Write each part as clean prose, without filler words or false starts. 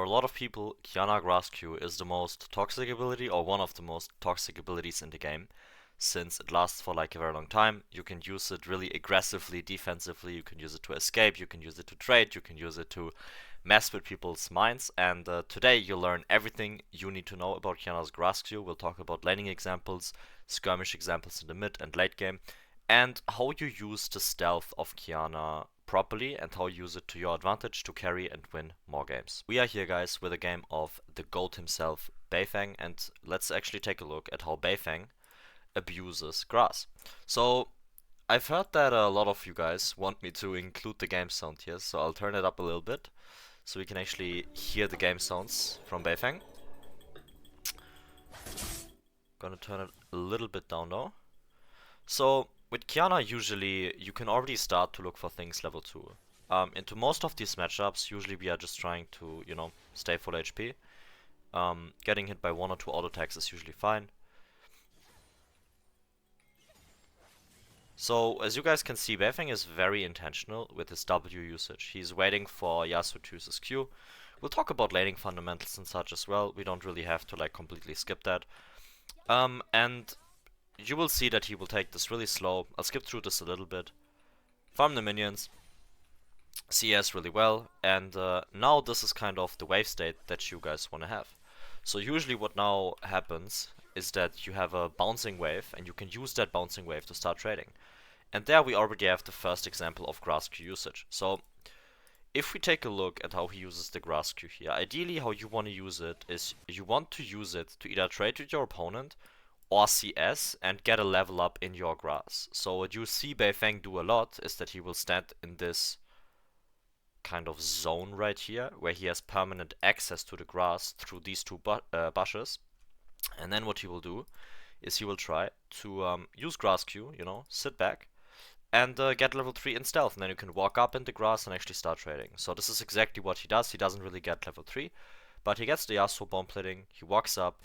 for a lot of people, Qiyana Grascu is the most toxic ability or one of the most toxic abilities in the game, since it lasts for like a very long time. You can use it really aggressively, defensively, you can use it to escape, you can use it to trade, you can use it to mess with people's minds, and today you'll learn everything you need to know about Qiyana's Grascu. We'll talk about laning examples, skirmish examples in the mid and late game, and how you use the stealth of Qiyana properly and how you use it to your advantage to carry and win more games. We are here, guys, with a game of the GOAT himself, Beifeng, and let's actually take a look at how Beifeng abuses grass. So I've heard that a lot of you guys want me to include the game sound here, so I'll turn it up a little bit so we can actually hear the game sounds from Beifeng. Gonna turn it a little bit down though. So with Qiyana, usually you can already start to look for things level 2. Into most of these matchups, usually we are just trying to, stay full HP. Getting hit by 1 or 2 auto attacks is usually fine. So as you guys can see, Beifeng is very intentional with his W usage. He's waiting for Yasuo to use his Q. We'll talk about laning fundamentals and such as well. We don't really have to like completely skip that. And you will see that he will take this really slow. I'll skip through this a little bit. Farm the minions. CS really well. And now this is kind of the wave state that you guys want to have. So usually what now happens is that you have a bouncing wave and you can use that bouncing wave to start trading. And there we already have the first example of Grascu usage. So if we take a look at how he uses the Grascu here, ideally how you want to use it is you want to use it to either trade with your opponent or CS and get a level up in your grass. So what you see Beifeng do a lot is that he will stand in this kind of zone right here where he has permanent access to the grass through these two bushes. And then what he will do is he will try to use Grascu, sit back and get level 3 in stealth, and then you can walk up in the grass and actually start trading. So this is exactly what he does. He doesn't really get level 3, but he gets the Yasuo bomb plating, he walks up,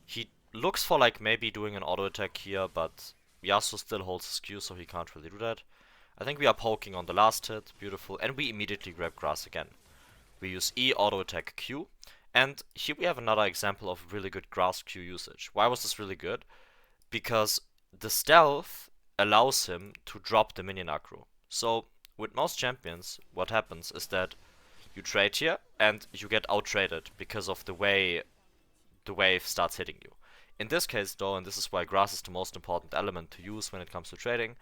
he looks for like maybe doing an auto attack here, but Yasuo still holds his Q, so he can't really do that. I think we are poking on the last hit, beautiful, and we immediately grab grass again. We use E, auto attack Q, and here we have another example of really good grass Q usage. Why was this really good? Because the stealth allows him to drop the minion aggro. So with most champions, what happens is that you trade here and you get out-traded because of the way the wave starts hitting you. In this case though, and this is why grass is the most important element to use when it comes to trading,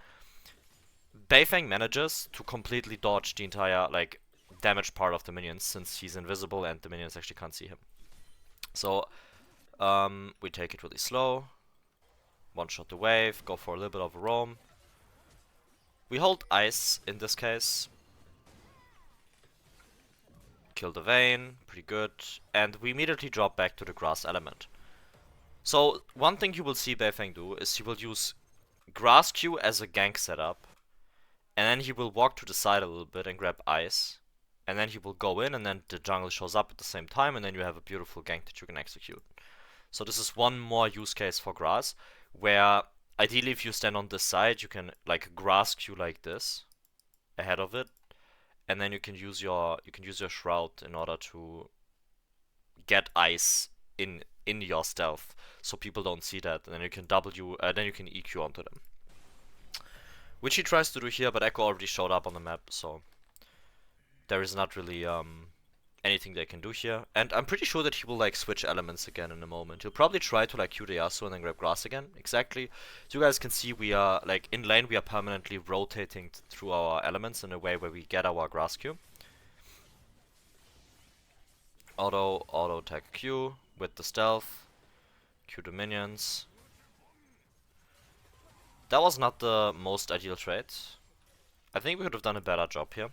Beifeng manages to completely dodge the entire damage part of the minions since he's invisible and the minions actually can't see him. So we take it really slow. One-shot the wave, go for a little bit of a roam. We hold ice in this case. Kill the Vayne, pretty good. And we immediately drop back to the grass element. So one thing you will see Beifeng do is he will use Grascu as a gank setup. And then he will walk to the side a little bit and grab ice. And then he will go in and then the jungle shows up at the same time and then you have a beautiful gank that you can execute. So this is one more use case for grass, where ideally if you stand on this side you can like Grascu like this ahead of it, and then you can use your shroud in order to get ice in your stealth so people don't see that, and then you can then you can EQ onto them, which he tries to do here, but Echo already showed up on the map, so there is not really anything they can do here. And I'm pretty sure that he will like switch elements again in a moment. He'll probably try to like Q the Yasuo and then grab grass again. Exactly. So you guys can see we are like in lane, we are permanently rotating through our elements in a way where we get our grass Q. Auto attack Q with the stealth. Q the minions. That was not the most ideal trade. I think we could have done a better job here.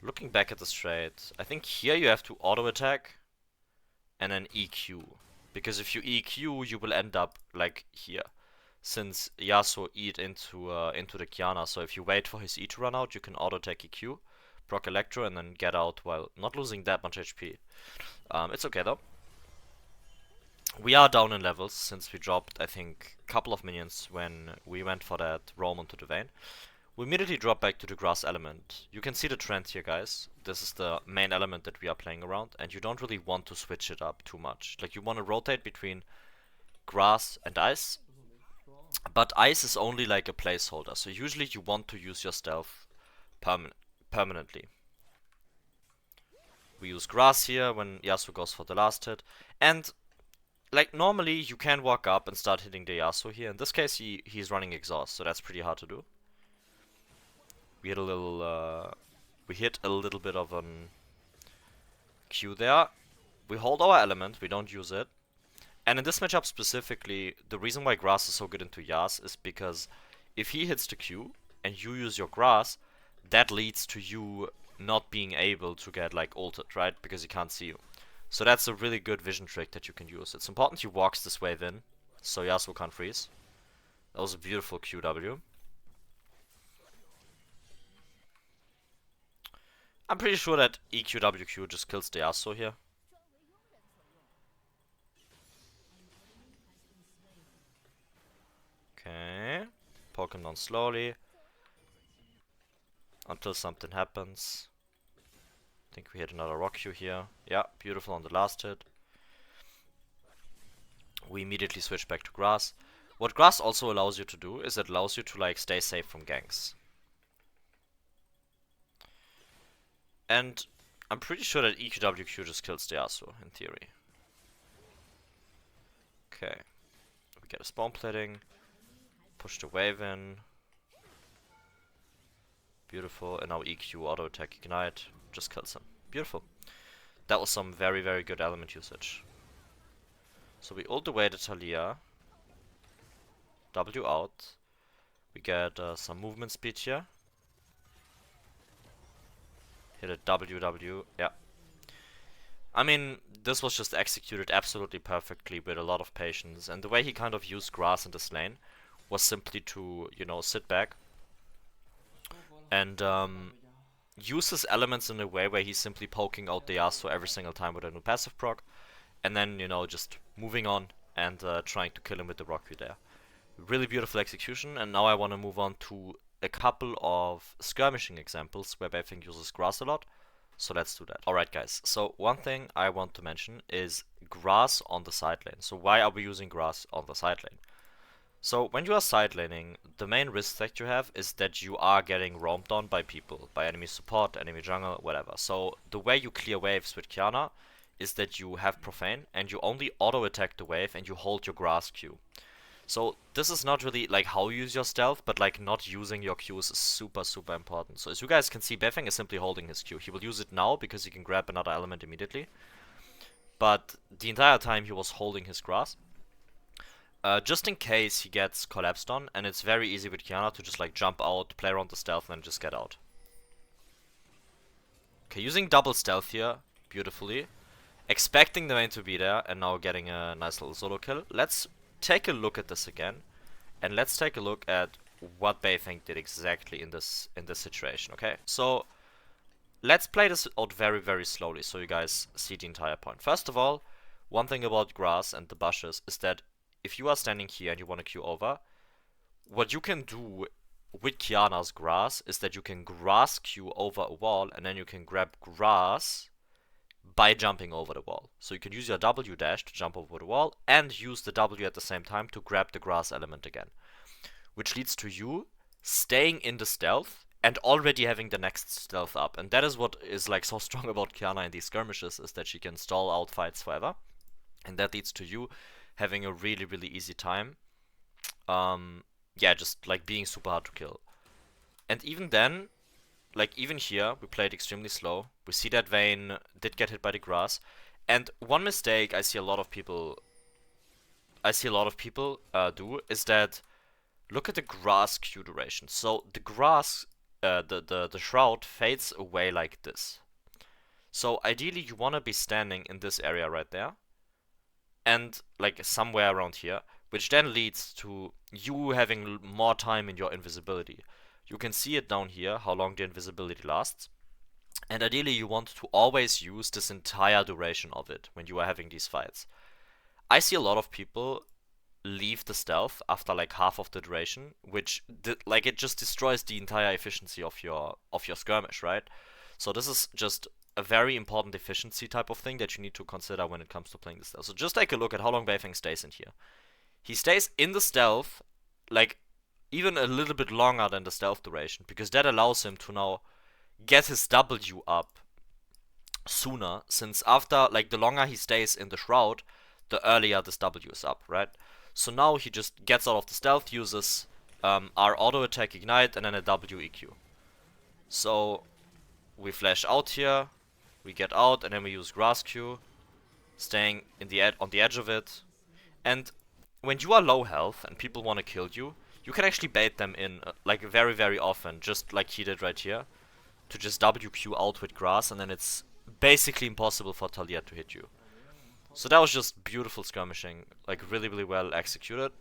Looking back at this trade, I think here you have to auto attack and then EQ. Because if you EQ, you will end up like here. Since Yasuo E'd into the Qiyana, so if you wait for his E to run out, you can auto attack EQ, proc Electro, and then get out while not losing that much HP. It's okay though. We are down in levels since we dropped, I think, a couple of minions when we went for that roam onto the Vayne. We immediately drop back to the grass element. You can see the trend here, guys. This is the main element that we are playing around, and you don't really want to switch it up too much. Like, you want to rotate between grass and ice, but ice is only like a placeholder, so usually you want to use your stealth permanently. We use grass here when Yasuo goes for the last hit, and like normally you can walk up and start hitting the Yasuo here. In this case he's running exhaust, so that's pretty hard to do. We hit a little bit of an Q there. We hold our element, we don't use it. And in this matchup specifically, the reason why grass is so good into Yas is because if he hits the Q and you use your grass, that leads to you not being able to get like ulted, right? Because he can't see you. So that's a really good vision trick that you can use. It's important he walks this wave in, so Yasuo can't freeze. That was a beautiful QW. I'm pretty sure that EQWQ just kills the Yasuo here. Okay, poke him down slowly until something happens. I think we hit another rock Q here. Yeah, beautiful on the last hit. We immediately switch back to grass. What grass also allows you to do is it allows you to like stay safe from ganks. And I'm pretty sure that EQWQ just kills the Yasuo in theory. Okay, we get a spawn plating. Push the wave in. Beautiful. And now EQ auto attack ignite. Just kills him. Beautiful. That was some very, very good element usage. So we ult away the Talia. W out. We get some movement speed here. Hit a WW. Yeah. I mean, this was just executed absolutely perfectly with a lot of patience. And the way he kind of used grass in this lane was simply to, you know, sit back and use his elements in a way where he's simply poking out the Yasuo every single time with a new passive proc, and then, you know, just moving on and trying to kill him with the rock there. Really beautiful execution, and now I want to move on to a couple of skirmishing examples where I think uses grass a lot. So let's do that. Alright guys, so one thing I want to mention is grass on the side lane. So why are we using grass on the side lane? So when you are side laning, the main risk that you have is that you are getting roamed on by people, by enemy support, enemy jungle, whatever. So the way you clear waves with Qiyana is that you have Profane and you only auto attack the wave and you hold your grass Q. So this is not really like how you use your stealth, but like not using your Qs is super, super important. So as you guys can see, Befeng is simply holding his Q. He will use it now because he can grab another element immediately. But the entire time he was holding his grass. Just in case he gets collapsed on, and it's very easy with Qiyana to just like jump out, play around the stealth, and then just get out. Okay, using double stealth here, beautifully. Expecting the lane to be there, and now getting a nice little solo kill. Let's take a look at this again, and let's take a look at what Befeng did exactly in this situation, okay? So, let's play this out very, very slowly so you guys see the entire point. First of all, one thing about grass and the bushes is that if you are standing here and you want to queue over, what you can do with Qiyana's grass is that you can grass queue over a wall and then you can grab grass by jumping over the wall. So you can use your W dash to jump over the wall and use the W at the same time to grab the grass element again. Which leads to you staying in the stealth and already having the next stealth up. And that is what is like so strong about Qiyana in these skirmishes, is that she can stall out fights forever. And that leads to you having a really, really easy time. Yeah, just like being super hard to kill. And even then, like even here, we played extremely slow. We see that Vayne did get hit by the grass. And one mistake I see a lot of people do is that look at the grass Q duration. So the grass, the shroud fades away like this. So ideally you want to be standing in this area right there. And like somewhere around here, which then leads to you having more time in your invisibility. You can see it down here, how long the invisibility lasts. And ideally you want to always use this entire duration of it when you are having these fights. I see a lot of people leave the stealth after like half of the duration, which like it just destroys the entire efficiency of your skirmish, right? So this is just a very important efficiency type of thing that you need to consider when it comes to playing the stealth. So just take a look at how long Beifeng stays in here. He stays in the stealth like even a little bit longer than the stealth duration, because that allows him to now get his W up sooner, since after, like, the longer he stays in the shroud, the earlier this W is up, right? So now he just gets out of the stealth, uses our auto attack ignite, and then a W EQ. So we flash out here, we get out, and then we use Grascu, staying in the on the edge of it. And when you are low health and people want to kill you, you can actually bait them in like very, very often, just like he did right here, to just WQ out with grass, and then it's basically impossible for Talia to hit you. So that was just beautiful skirmishing, like really, really well executed.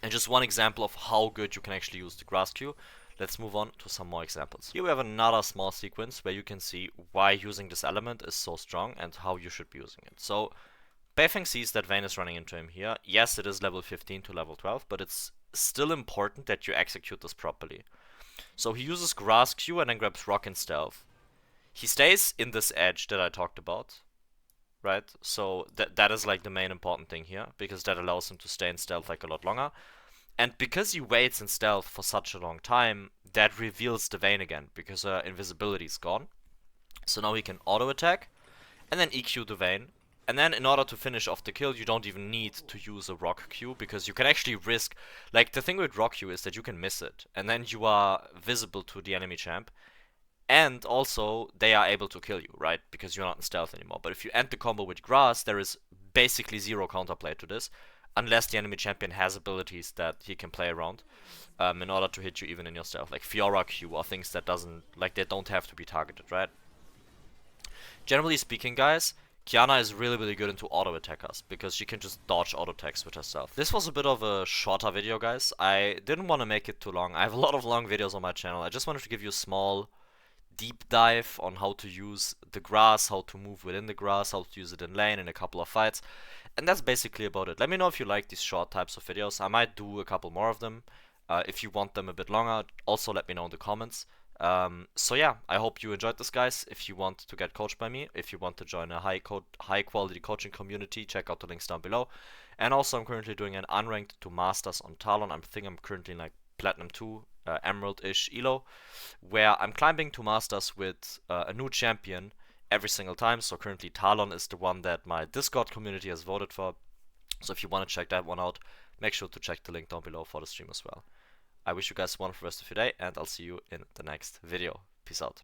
And just one example of how good you can actually use the grass queue. Let's move on to some more examples. Here we have another small sequence where you can see why using this element is so strong and how you should be using it. So Beifeng sees that Vayne is running into him here. Yes, it is level 15 to level 12, but it's still important that you execute this properly. So he uses grass Q and then grabs rock and stealth. He stays in this edge that I talked about, right? So that is like the main important thing here, because that allows him to stay in stealth like a lot longer. And because he waits in stealth for such a long time, that reveals the Vayne again, because her invisibility is gone. So now he can auto attack and then EQ the Vayne. And then in order to finish off the kill, you don't even need to use a rock Q, because you can actually risk, like the thing with rock Q is that you can miss it, and then you are visible to the enemy champ, and also they are able to kill you, right, because you're not in stealth anymore. But if you end the combo with grass, there is basically zero counterplay to this, unless the enemy champion has abilities that he can play around in order to hit you even in your stealth, like Fiora Q or things that they don't have to be targeted, right? Generally speaking, guys, Qiyana is really, really good into auto attackers, because she can just dodge auto attacks with herself. This was a bit of a shorter video, guys. I didn't want to make it too long. I have a lot of long videos on my channel. I just wanted to give you a small deep dive on how to use the grass, how to move within the grass, how to use it in lane in a couple of fights. And that's basically about it. Let me know if you like these short types of videos. I might do a couple more of them. If you want them a bit longer, also let me know in the comments. So yeah, I hope you enjoyed this, guys. If you want to get coached by me, if you want to join a high quality coaching community, check out the links down below. And also, I'm currently doing an unranked to masters on Talon. I think I'm currently in like Platinum 2, Emerald-ish elo, where I'm climbing to masters with a new champion every single time. So currently Talon is the one that my Discord community has voted for. So if you want to check that one out, make sure to check the link down below for the stream as well. I wish you guys a wonderful rest of your day, and I'll see you in the next video. Peace out.